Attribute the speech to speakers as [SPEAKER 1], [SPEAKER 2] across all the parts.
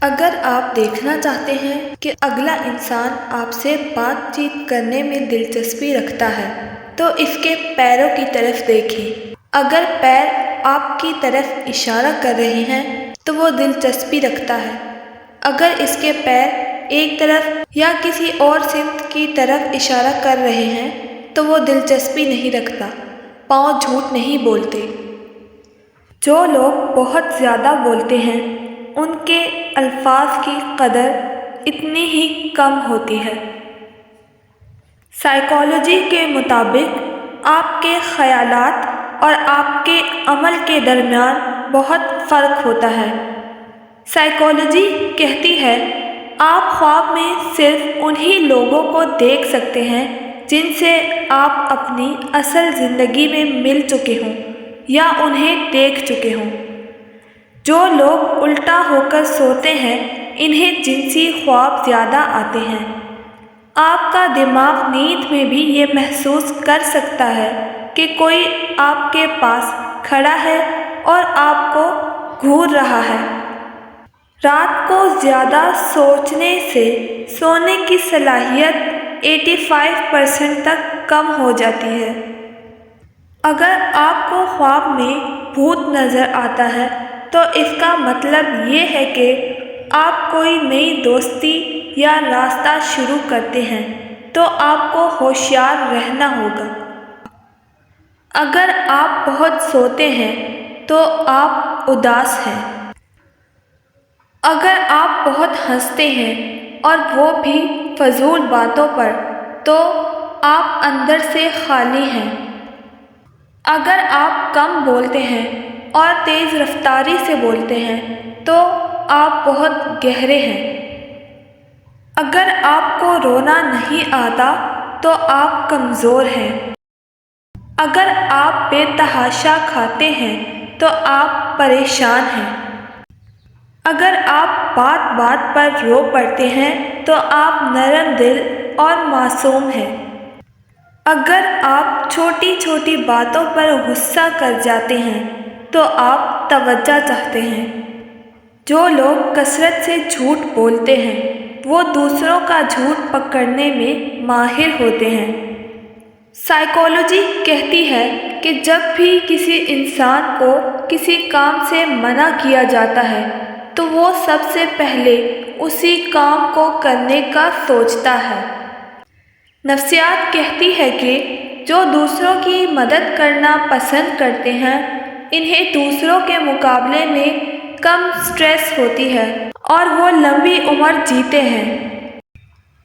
[SPEAKER 1] اگر آپ دیکھنا چاہتے ہیں کہ اگلا انسان آپ سے بات چیت کرنے میں دلچسپی رکھتا ہے تو اس کے پیروں کی طرف دیکھیں۔ اگر پیر آپ کی طرف اشارہ کر رہے ہیں تو وہ دلچسپی رکھتا ہے۔ اگر اس کے پیر ایک طرف یا کسی اور سمت کی طرف اشارہ کر رہے ہیں تو وہ دلچسپی نہیں رکھتا۔ پاؤں جھوٹ نہیں بولتے۔ جو لوگ بہت زیادہ بولتے ہیں ان کے الفاظ کی قدر اتنی ہی کم ہوتی ہے۔ سائیکالوجی کے مطابق آپ کے خیالات اور آپ کے عمل کے درمیان بہت فرق ہوتا ہے۔ سائیکالوجی کہتی ہے آپ خواب میں صرف انہی لوگوں کو دیکھ سکتے ہیں جن سے آپ اپنی اصل زندگی میں مل چکے ہوں یا انہیں دیکھ چکے ہوں۔ جو لوگ الٹا ہو کر سوتے ہیں انہیں جنسی خواب زیادہ آتے ہیں۔ آپ کا دماغ نیند میں بھی یہ محسوس کر سکتا ہے کہ کوئی آپ کے پاس کھڑا ہے اور آپ کو گھور رہا ہے۔ رات کو زیادہ سوچنے سے سونے کی صلاحیت 85% تک کم ہو جاتی ہے۔ اگر آپ کو خواب میں بھوت نظر آتا ہے تو اس کا مطلب یہ ہے کہ آپ کوئی نئی دوستی یا راستہ شروع کرتے ہیں تو آپ کو ہوشیار رہنا ہوگا۔ اگر آپ بہت سوتے ہیں تو آپ اداس ہیں۔ اگر آپ بہت ہنستے ہیں اور وہ بھی فضول باتوں پر تو آپ اندر سے خالی ہیں۔ اگر آپ کم بولتے ہیں اور تیز رفتاری سے بولتے ہیں تو آپ بہت گہرے ہیں۔ اگر آپ کو رونا نہیں آتا تو آپ کمزور ہیں۔ اگر آپ بے تحاشا کھاتے ہیں تو آپ پریشان ہیں۔ اگر آپ بات بات پر رو پڑتے ہیں تو آپ نرم دل اور معصوم ہیں۔ اگر آپ چھوٹی چھوٹی باتوں پر غصہ کر جاتے ہیں تو آپ توجہ چاہتے ہیں۔ جو لوگ کثرت سے جھوٹ بولتے ہیں وہ دوسروں کا جھوٹ پکڑنے میں ماہر ہوتے ہیں۔ سائیکالوجی کہتی ہے کہ جب بھی کسی انسان کو کسی کام سے منع کیا جاتا ہے تو وہ سب سے پہلے اسی کام کو کرنے کا سوچتا ہے۔ نفسیات کہتی ہے کہ جو دوسروں کی مدد کرنا پسند کرتے ہیں انہیں دوسروں کے مقابلے میں کم سٹریس ہوتی ہے اور وہ لمبی عمر جیتے ہیں۔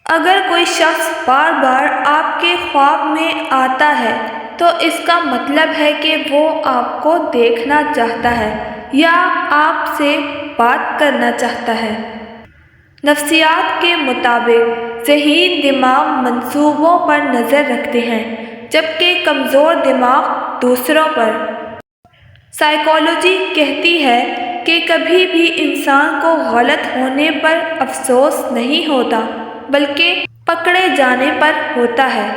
[SPEAKER 1] اگر کوئی شخص بار بار آپ کے خواب میں آتا ہے تو اس کا مطلب ہے کہ وہ آپ کو دیکھنا چاہتا ہے یا آپ سے بات کرنا چاہتا ہے۔ نفسیات کے مطابق ذہین دماغ منصوبوں پر نظر رکھتے ہیں جبکہ کمزور دماغ دوسروں پر۔ سائیکالوجی کہتی ہے کہ کبھی بھی انسان کو غلط ہونے پر افسوس نہیں ہوتا بلکہ پکڑے جانے پر ہوتا ہے۔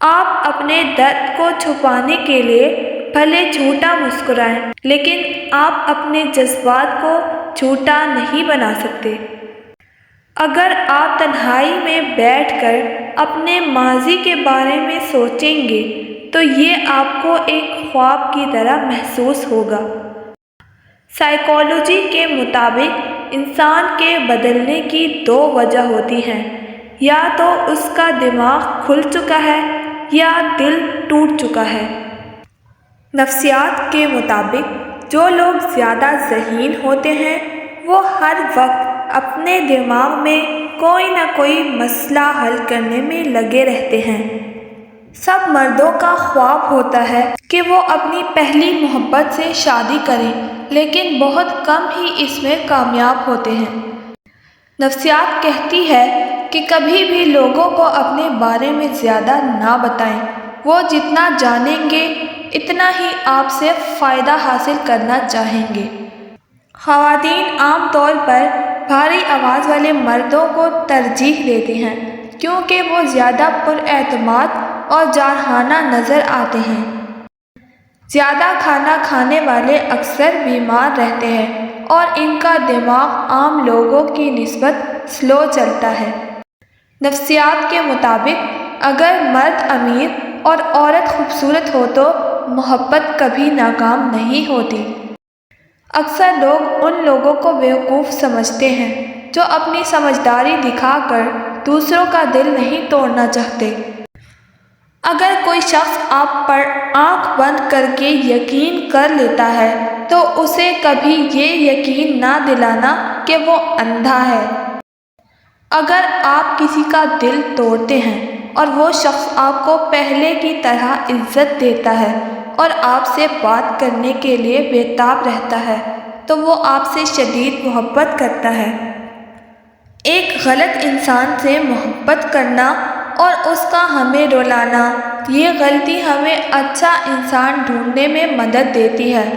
[SPEAKER 1] آپ اپنے درد کو چھپانے کے لیے بھلے جھوٹا مسکرائیں لیکن آپ اپنے جذبات کو جھوٹا نہیں بنا سکتے۔ اگر آپ تنہائی میں بیٹھ کر اپنے ماضی کے بارے میں سوچیں گے تو یہ آپ کو ایک خواب کی طرح محسوس ہوگا۔ سائیکالوجی کے مطابق انسان کے بدلنے کی 2 وجہ ہوتی ہیں، یا تو اس کا دماغ کھل چکا ہے یا دل ٹوٹ چکا ہے۔ نفسیات کے مطابق جو لوگ زیادہ ذہین ہوتے ہیں وہ ہر وقت اپنے دماغ میں کوئی نہ کوئی مسئلہ حل کرنے میں لگے رہتے ہیں۔ سب مردوں کا خواب ہوتا ہے کہ وہ اپنی پہلی محبت سے شادی کریں لیکن بہت کم ہی اس میں کامیاب ہوتے ہیں۔ نفسیات کہتی ہے کہ کبھی بھی لوگوں کو اپنے بارے میں زیادہ نہ بتائیں۔ وہ جتنا جانیں گے اتنا ہی آپ سے فائدہ حاصل کرنا چاہیں گے۔ خواتین عام طور پر بھاری آواز والے مردوں کو ترجیح دیتی ہیں کیونکہ وہ زیادہ پر اعتماد اور جارحانہ نظر آتے ہیں۔ زیادہ کھانا کھانے والے اکثر بیمار رہتے ہیں اور ان کا دماغ عام لوگوں کی نسبت سلو چلتا ہے۔ نفسیات کے مطابق اگر مرد امیر اور عورت خوبصورت ہو تو محبت کبھی ناکام نہیں ہوتی۔ اکثر لوگ ان لوگوں کو بیوقوف سمجھتے ہیں جو اپنی سمجھداری دکھا کر دوسروں کا دل نہیں توڑنا چاہتے۔ اگر کوئی شخص آپ پر آنکھ بند کر کے یقین کر لیتا ہے تو اسے کبھی یہ یقین نہ دلانا کہ وہ اندھا ہے۔ اگر آپ کسی کا دل توڑتے ہیں اور وہ شخص آپ کو پہلے کی طرح عزت دیتا ہے اور آپ سے بات کرنے کے لیے بےتاب رہتا ہے تو وہ آپ سے شدید محبت کرتا ہے۔ ایک غلط انسان سے محبت کرنا اور اس کا ہمیں رلانا، یہ غلطی ہمیں اچھا انسان ڈھونڈنے میں مدد دیتی ہے۔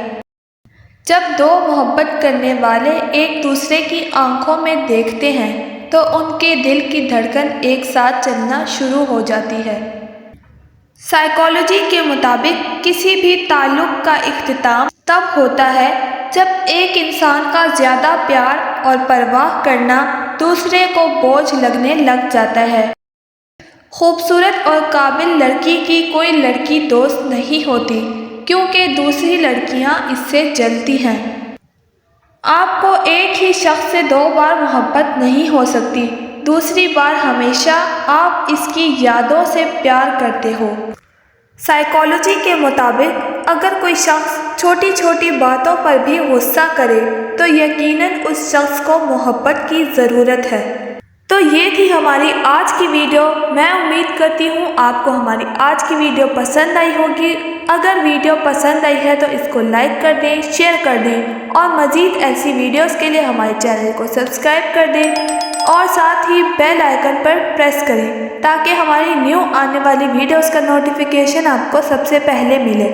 [SPEAKER 1] جب دو محبت کرنے والے ایک دوسرے کی آنکھوں میں دیکھتے ہیں تو ان کے دل کی دھڑکن ایک ساتھ چلنا شروع ہو جاتی ہے۔ سائیکالوجی کے مطابق کسی بھی تعلق کا اختتام تب ہوتا ہے جب ایک انسان کا زیادہ پیار اور پرواہ کرنا دوسرے کو بوجھ لگنے لگ جاتا ہے۔ خوبصورت اور قابل لڑکی کی کوئی لڑکی دوست نہیں ہوتی کیونکہ دوسری لڑکیاں اس سے جلتی ہیں۔ آپ کو ایک ہی شخص سے 2 بار محبت نہیں ہو سکتی، دوسری بار ہمیشہ آپ اس کی یادوں سے پیار کرتے ہو۔ سائیکالوجی کے مطابق اگر کوئی شخص چھوٹی چھوٹی باتوں پر بھی غصہ کرے تو یقیناً اس شخص کو محبت کی ضرورت ہے۔ تو یہ تھی ہماری آج کی ویڈیو۔ میں امید کرتی ہوں آپ کو ہماری آج کی ویڈیو پسند آئی ہوگی۔ اگر ویڈیو پسند آئی ہے تو اس کو لائک کر دیں، شیئر کر دیں اور مزید ایسی ویڈیوز کے لیے ہمارے چینل کو سبسکرائب کر دیں اور ساتھ ہی بیل آئیکن پر پریس کریں تاکہ ہماری نیو آنے والی ویڈیوز کا نوٹیفیکیشن آپ کو سب سے پہلے ملے۔